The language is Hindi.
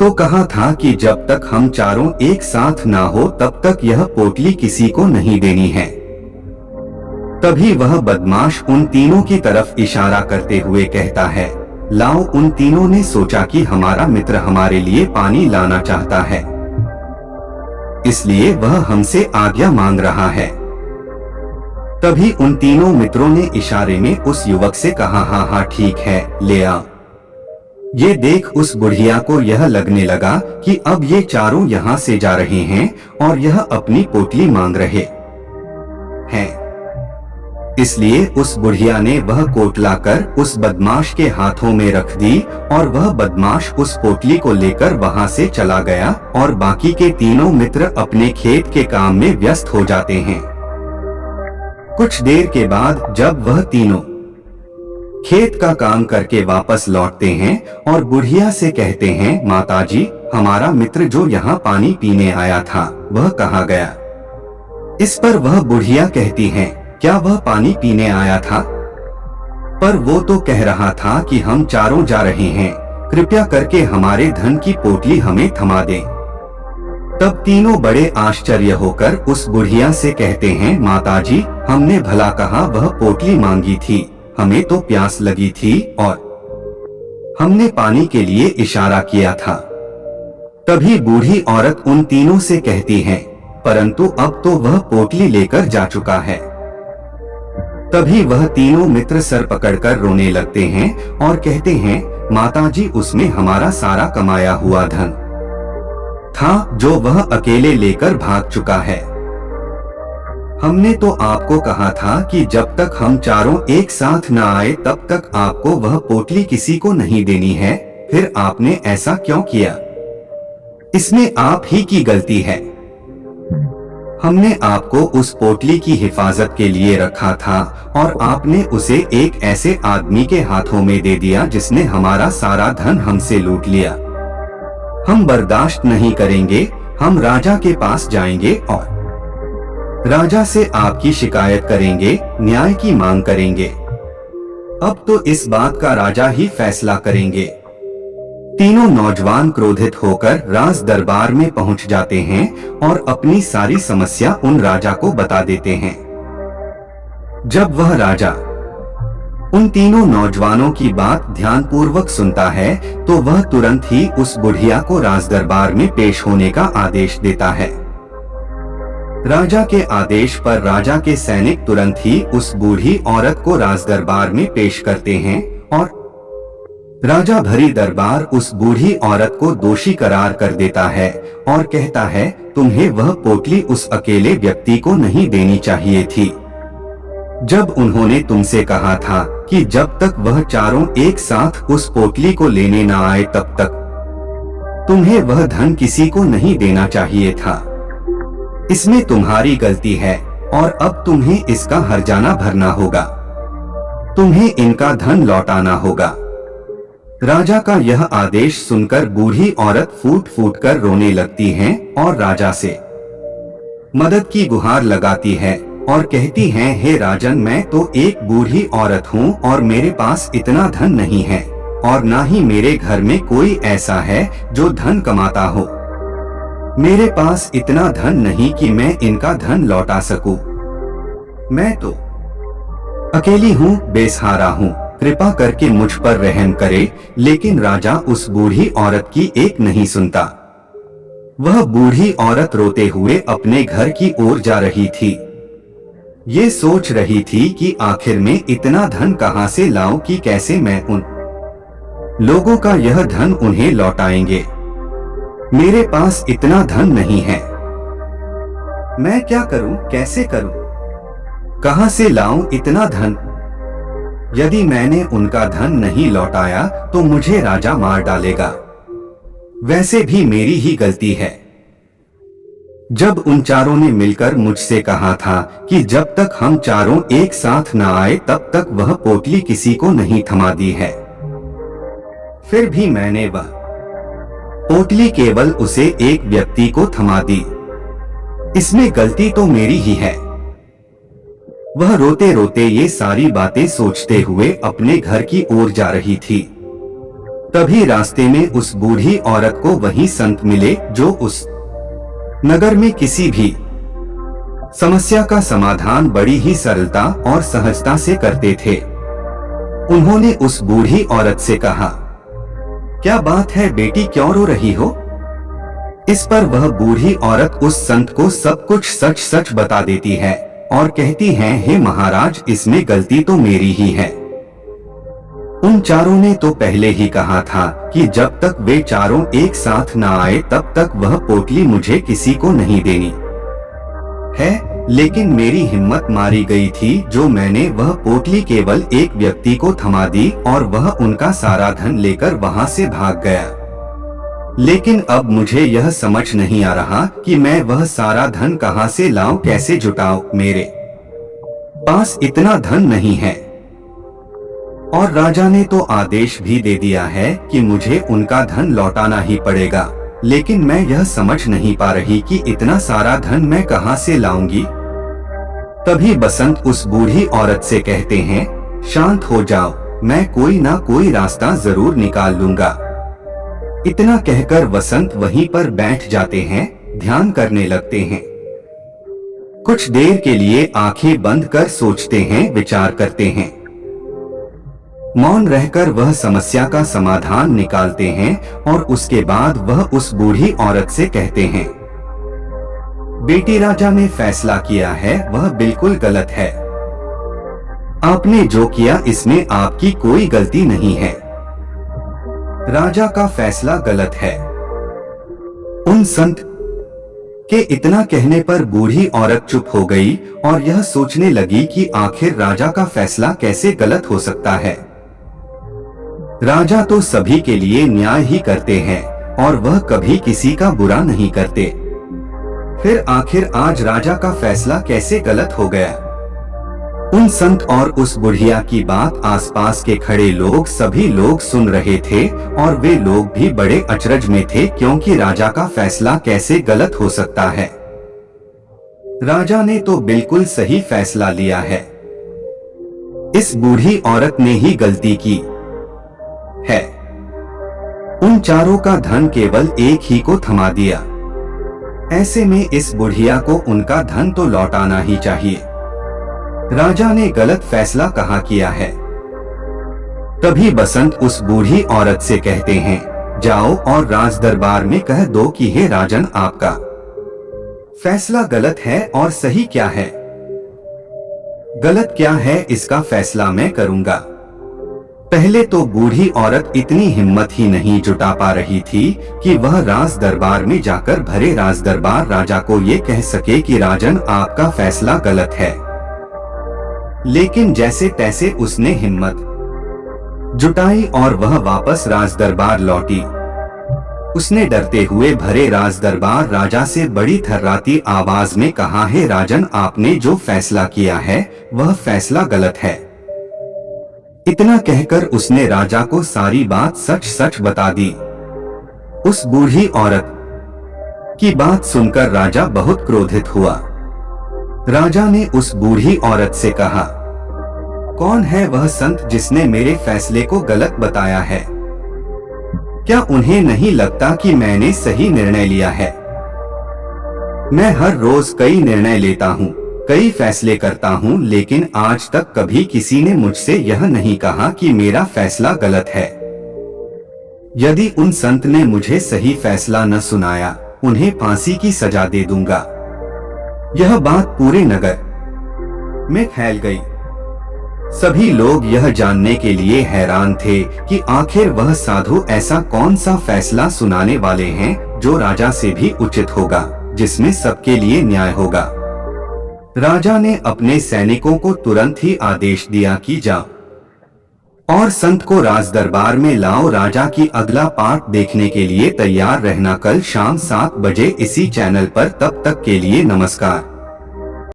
तो कहा था कि जब तक हम चारों एक साथ ना हो तब तक यह पोटली किसी को नहीं देनी है। तभी वह बदमाश उन तीनों की तरफ इशारा करते हुए कहता है, लाओ। उन तीनों ने सोचा कि हमारा मित्र हमारे लिए पानी लाना चाहता है, इसलिए वह हमसे आज्ञा मांग रहा है। तभी उन तीनों मित्रों ने इशारे में उस युवक से कहा, हाँ हाँ ठीक है, ले आ। ये देख उस बुढ़िया को यह लगने लगा कि अब ये चारों यहाँ से जा रहे हैं और यह अपनी पोटली मांग रहे हैं। इसलिए उस बुढ़िया ने वह कोट लाकर उस बदमाश के हाथों में रख दी और वह बदमाश उस पोटली को लेकर वहां से चला गया और बाकी के तीनों मित्र अपने खेत के काम में व्यस्त हो जाते हैं। कुछ देर के बाद जब वह तीनों खेत का काम करके वापस लौटते हैं और बुढ़िया से कहते हैं, माताजी, हमारा मित्र जो यहाँ पानी पीने आया था वह कहाँ गया? इस पर वह बुढ़िया कहती हैं, क्या वह पानी पीने आया था? पर वो तो कह रहा था कि हम चारों जा रहे हैं, कृपया करके हमारे धन की पोटली हमें थमा दें। तब तीनों बड़े आश्चर्य होकर उस बुढ़िया से कहते हैं, माताजी, हमने भला कहा वह पोटली मांगी थी, हमें तो प्यास लगी थी और हमने पानी के लिए इशारा किया था। तभी बूढ़ी औरत उन तीनों से कहती है, परंतु अब तो वह पोटली लेकर जा चुका है। तभी वह तीनों मित्र सर पकड़कर रोने लगते हैं और कहते हैं, माताजी, उसमें हमारा सारा कमाया हुआ धन था जो वह अकेले लेकर भाग चुका है। हमने तो आपको कहा था कि जब तक हम चारों एक साथ न आए तब तक आपको वह पोटली किसी को नहीं देनी है, फिर आपने ऐसा क्यों किया? इसमें आप ही की गलती है। हमने आपको उस पोटली की हिफाजत के लिए रखा था और आपने उसे एक ऐसे आदमी के हाथों में दे दिया जिसने हमारा सारा धन हमसे लूट लिया। हम बर्दाश्त नहीं करेंगे, हम राजा के पास जाएंगे और राजा से आपकी शिकायत करेंगे, न्याय की मांग करेंगे। अब तो इस बात का राजा ही फैसला करेंगे। तीनों नौजवान क्रोधित होकर राज दरबार में पहुंच जाते हैं और अपनी सारी समस्या उन राजा को बता देते हैं। जब वह राजा उन तीनों नौजवानों की बात ध्यानपूर्वक सुनता है तो वह तुरंत ही उस बुढ़िया को राज दरबार में पेश होने का आदेश देता है। राजा के आदेश पर राजा के सैनिक तुरंत ही उस बूढ़ी औरत को राज दरबार में पेश करते हैं और राजा भरी दरबार उस बूढ़ी औरत को दोषी करार कर देता है और कहता है, तुम्हें वह पोटली उस अकेले व्यक्ति को नहीं देनी चाहिए थी। जब उन्होंने तुमसे कहा था कि जब तक वह चारों एक साथ उस पोटली को लेने न आए तब तक तुम्हें वह धन किसी को नहीं देना चाहिए था। इसमें तुम्हारी गलती है और अब तुम्हें इसका हर्जाना भरना होगा। तुम्हें इनका धन लौटाना होगा। राजा का यह आदेश सुनकर बूढ़ी औरत फूट फूट कर रोने लगती है और राजा से मदद की गुहार लगाती है और कहती है, हे राजन, मैं तो एक बूढ़ी औरत हूँ और मेरे पास इतना धन नहीं है और ना ही मेरे घर में कोई ऐसा है जो धन कमाता हो। मेरे पास इतना धन नहीं कि मैं इनका धन लौटा सकूं। मैं तो अकेली हूँ, बेसहारा हूँ, कृपा करके मुझ पर रहम करे। लेकिन राजा उस बूढ़ी औरत की एक नहीं सुनता। वह बूढ़ी औरत रोते हुए अपने घर की ओर जा रही थी। ये सोच रही थी कि आखिर में इतना धन कहाँ से लाऊं कि कैसे मैं उन लोगों का यह धन उन्हें लौटाएंगे। मेरे पास इतना धन नहीं है। मैं क्या करूं, कैसे करूं, कहां से लाऊं इतना धन? यदि मैंने उनका धन नहीं लौटाया तो मुझे राजा मार डालेगा। वैसे भी मेरी ही गलती है। जब उन चारों ने मिलकर मुझसे कहा था कि जब तक हम चारों एक साथ न आए तब तक वह पोटली किसी को नहीं थमा दी है, फिर भी मैंने वह पोटली केवल उसे एक व्यक्ति को थमा दी। इसमें गलती तो मेरी ही है। वह रोते रोते ये सारी बातें सोचते हुए अपने घर की ओर जा रही थी। तभी रास्ते में उस बूढ़ी औरत को वही संत मिले जो उस नगर में किसी भी समस्या का समाधान बड़ी ही सरलता और सहजता से करते थे। उन्होंने उस बूढ़ी औरत से कहा, क्या बात है बेटी, क्यों रो रही हो? इस पर वह बूढ़ी औरत उस संत को सब कुछ सच सच बता देती है और कहती है, हे महाराज, इसमें गलती तो मेरी ही है। उन चारों ने तो पहले ही कहा था कि जब तक वे चारों एक साथ ना आए तब तक वह पोटली मुझे किसी को नहीं देनी है, लेकिन मेरी हिम्मत मारी गई थी जो मैंने वह पोटली केवल एक व्यक्ति को थमा दी और वह उनका सारा धन लेकर वहां से भाग गया। लेकिन अब मुझे यह समझ नहीं आ रहा कि मैं वह सारा धन कहां से लाऊं, कैसे जुटाऊं। मेरे पास इतना धन नहीं है और राजा ने तो आदेश भी दे दिया है कि मुझे उनका धन लौटाना ही पड़ेगा, लेकिन मैं यह समझ नहीं पा रही कि इतना सारा धन मैं कहां से लाऊंगी। तभी बसंत उस बूढ़ी औरत से कहते हैं, शांत हो जाओ, मैं कोई ना कोई रास्ता जरूर निकाल लूंगा। इतना कहकर वसंत वहीं पर बैठ जाते हैं, ध्यान करने लगते हैं। कुछ देर के लिए आंखें बंद कर सोचते हैं, विचार करते हैं। मौन रहकर वह समस्या का समाधान निकालते हैं और उसके बाद वह उस बूढ़ी औरत से कहते हैं, बेटी, राजा ने फैसला किया है वह बिल्कुल गलत है। आपने जो किया इसमें आपकी कोई गलती नहीं है। राजा का फैसला गलत है। उन संत के इतना कहने पर बूढ़ी औरत चुप हो गई और यह सोचने लगी कि आखिर राजा का फैसला कैसे गलत हो सकता है। राजा तो सभी के लिए न्याय ही करते हैं और वह कभी किसी का बुरा नहीं करते। फिर आखिर आज राजा का फैसला कैसे गलत हो गया? उन संत और उस बुढ़िया की बात आसपास के खड़े लोग सभी लोग सुन रहे थे और वे लोग भी बड़े अचरज में थे, क्योंकि राजा का फैसला कैसे गलत हो सकता है। राजा ने तो बिल्कुल सही फैसला लिया है। इस बूढ़ी औरत ने ही गलती की है। उन चारों का धन केवल एक ही को थमा दिया। ऐसे में इस बुढ़िया को उनका धन तो लौटाना ही चाहिए। राजा ने गलत फैसला कहाँ किया है? तभी बसंत उस बूढ़ी औरत से कहते हैं, जाओ और राज दरबार में कह दो कि हे राजन, आपका फैसला गलत है और सही क्या है? गलत क्या है इसका फैसला मैं करूंगा। पहले तो बूढ़ी औरत इतनी हिम्मत ही नहीं जुटा पा रही थी कि वह राज दरबार में जाकर भरे राज दरबार राजा को ये कह सके कि राजन, आपका फैसला गलत है। लेकिन जैसे तैसे उसने हिम्मत जुटाई और वह वापस राज दरबार लौटी। उसने डरते हुए भरे राज दरबार राजा से बड़ी थर्राती आवाज में कहा, हे राजन, आपने जो फैसला किया है वह फैसला गलत है। इतना कहकर उसने राजा को सारी बात सच सच बता दी। उस बूढ़ी औरत की बात सुनकर राजा बहुत क्रोधित हुआ। राजा ने उस बूढ़ी औरत से कहा, कौन है वह संत जिसने मेरे फैसले को गलत बताया है? क्या उन्हें नहीं लगता कि मैंने सही निर्णय लिया है? मैं हर रोज कई निर्णय लेता हूँ, कई फैसले करता हूँ, लेकिन आज तक कभी किसी ने मुझसे यह नहीं कहा कि मेरा फैसला गलत है। यदि उन संत ने मुझे सही फैसला न सुनाया, उन्हें फांसी की सजा दे दूंगा। यह बात पूरे नगर में फैल गई। सभी लोग यह जानने के लिए हैरान थे कि आखिर वह साधु ऐसा कौन सा फैसला सुनाने वाले हैं जो राजा से भी उचित होगा, जिसमें सबके लिए न्याय होगा। राजा ने अपने सैनिकों को तुरंत ही आदेश दिया कि जाओ और संत को राज दरबार में लाओ। राजा की अगला पार्ट देखने के लिए तैयार रहना कल शाम 7 बजे इसी चैनल पर। तब तक के लिए नमस्कार।